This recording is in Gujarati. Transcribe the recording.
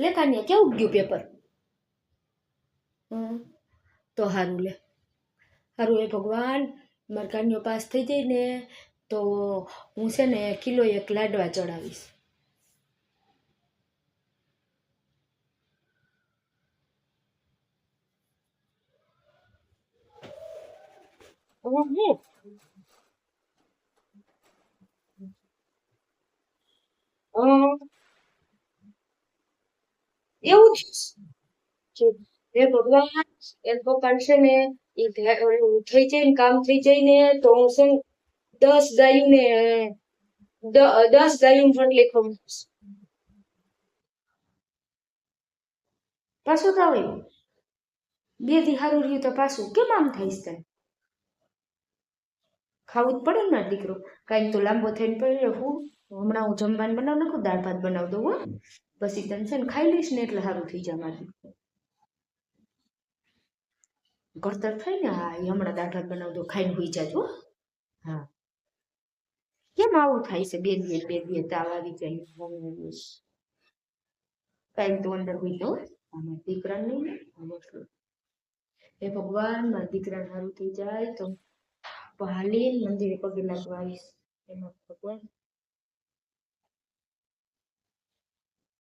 લે કાન્યા કેવું ગયું પેપર? તો સારું લે, સારું એ ભગવાન મારા કાન્યો પાસ થઈ જાય ને તો હું છે ને કિલો 1 લાડવા ચડાવીશ. એવું છે હે ભગવાન, એ પપ્પા છે ને એ થઈ જાય ને કામ થઈ જાય ને તો હું છે ને 10 ગાયું ને 10 ગાયું ફંડ લખું. પાછું તો આવે 2 દી સારું રહ્યું તો પાછું કેમ આમ થાય છે? ખાવું જ પડે ને મારો દીકરો, કાંઈક તો લાંબો થઈને પડ્યો. હું હમણાં હું જમવાનું બનાવ નાખું, દાળ ભાત બનાવી દઉં. પછી તને છે ને ખાઈ લઈશ ને એટલે સારું થઈ જાય મારું ઘડતર થાય ને. હા એ હમણાં દાળ ભાત બનાવી દઉં, ખાઈને હોઈ જાજો. હા કેમ આવું થાય છે? 2 દિવસ તાવ આવી જાય. કાંઈક તો અંદર હોઈ જાઓ દીકરા નહીં. એ ભગવાન મારા દીકરાને સારું થઈ જાય તો હાલી મંદિરે પગે લાગવા આવીશ. એમાં ભગવાન